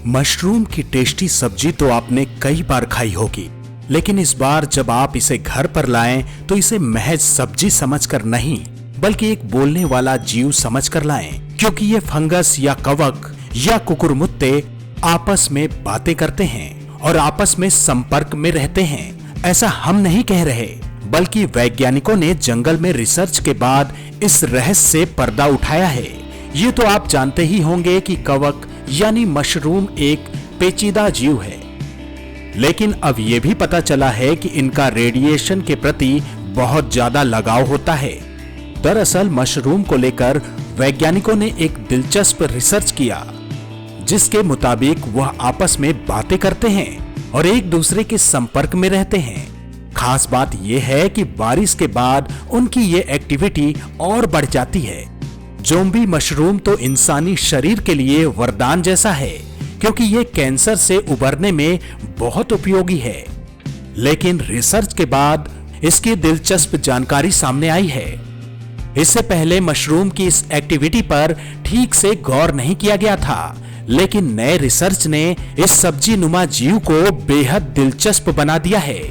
Mushroom की tasty सब्जी तो आपने कई बार खाई होगी, लेकिन इस बार जब आप इसे घर पर लाएं तो इसे महज सब्जी समझकर नहीं बल्कि एक बोलने वाला जीव समझकर लाएं, क्योंकि ये फंगस या कवक या कुकुरमुत्ते आपस में बातें करते हैं और आपस में संपर्क में रहते हैं। ऐसा हम नहीं कह रहे, बल्कि वैज्ञानिकों ने जंगल में रिसर्च के बाद इस रहस्य से पर्दा उठाया है। ये तो आप जानते ही होंगे कि कवक यानी मशरूम एक पेचीदा जीव है, लेकिन अब यह भी पता चला है कि इनका रेडिएशन के प्रति बहुत ज्यादा लगाव होता है। दरअसल मशरूम को लेकर वैज्ञानिकों ने एक दिलचस्प रिसर्च किया, जिसके मुताबिक वह आपस में बातें करते हैं और एक दूसरे के संपर्क में रहते हैं। खास बात यह है कि बारिश के बाद उनकी ये एक्टिविटी और बढ़ जाती है। ज़ोंबी मशरूम तो इंसानी शरीर के लिए वरदान जैसा है, क्योंकि ये कैंसर से उबरने में बहुत उपयोगी है। लेकिन रिसर्च के बाद इसकी दिलचस्प जानकारी सामने आई है। इससे पहले मशरूम की इस एक्टिविटी पर ठीक से गौर नहीं किया गया था, लेकिन नए रिसर्च ने इस सब्जी नुमा जीव को बेहद दिलचस्प बना दिया है।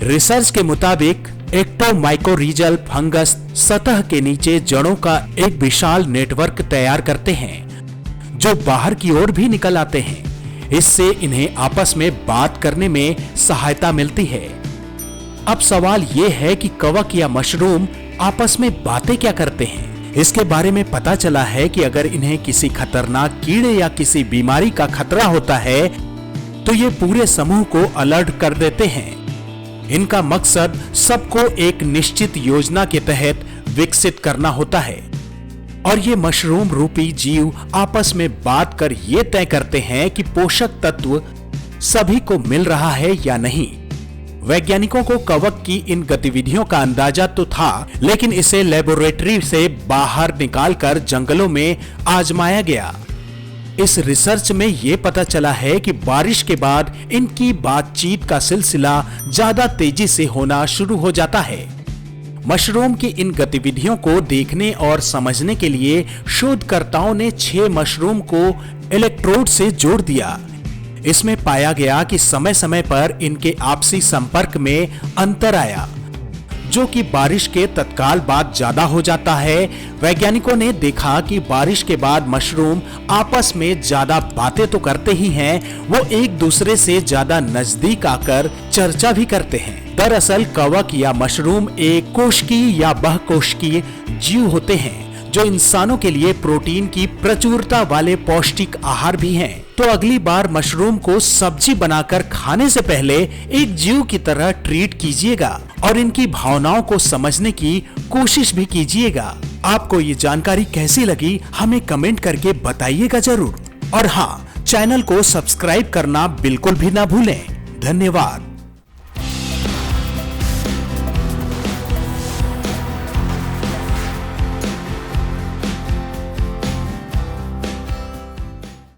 रिसर्च के मुताबिक एक्टोमाइकोरिजल फंगस सतह के नीचे जड़ों का एक विशाल नेटवर्क तैयार करते हैं, जो बाहर की ओर भी निकल आते हैं। इससे इन्हें आपस में बात करने में सहायता मिलती है। अब सवाल ये है कि कवक या मशरूम आपस में बातें क्या करते हैं। इसके बारे में पता चला है कि अगर इन्हें किसी खतरनाक कीड़े या किसी बीमारी का खतरा होता है तो ये पूरे समूह को अलर्ट कर देते हैं। इनका मकसद सबको एक निश्चित योजना के तहत विकसित करना होता है और ये मशरूम रूपी जीव आपस में बात कर ये तय करते हैं कि पोषक तत्व सभी को मिल रहा है या नहीं। वैज्ञानिकों को कवक की इन गतिविधियों का अंदाजा तो था, लेकिन इसे लेबोरेटरी से बाहर निकालकर जंगलों में आजमाया गया। इस रिसर्च में यह पता चला है कि बारिश के बाद इनकी बातचीत का सिलसिला ज्यादा तेजी से होना शुरू हो जाता है। मशरूम की इन गतिविधियों को देखने और समझने के लिए शोधकर्ताओं ने 6 मशरूम को इलेक्ट्रोड से जोड़ दिया। इसमें पाया गया कि समय समय पर इनके आपसी संपर्क में अंतर आया, जो कि बारिश के तत्काल बाद ज्यादा हो जाता है। वैज्ञानिकों ने देखा कि बारिश के बाद मशरूम आपस में ज्यादा बातें तो करते ही हैं, वो एक दूसरे से ज्यादा नजदीक आकर चर्चा भी करते हैं। दरअसल कवक या मशरूम एक कोशिकीय या बहुकोशिकीय जीव होते हैं, जो इंसानों के लिए प्रोटीन की प्रचुरता वाले पौष्टिक आहार भी हैं। तो अगली बार मशरूम को सब्जी बनाकर खाने से पहले एक जीव की तरह ट्रीट कीजिएगा और इनकी भावनाओं को समझने की कोशिश भी कीजिएगा। आपको ये जानकारी कैसी लगी हमें कमेंट करके बताइएगा जरूर। और हाँ, चैनल को सब्सक्राइब करना बिल्कुल भी ना भूलें। धन्यवाद।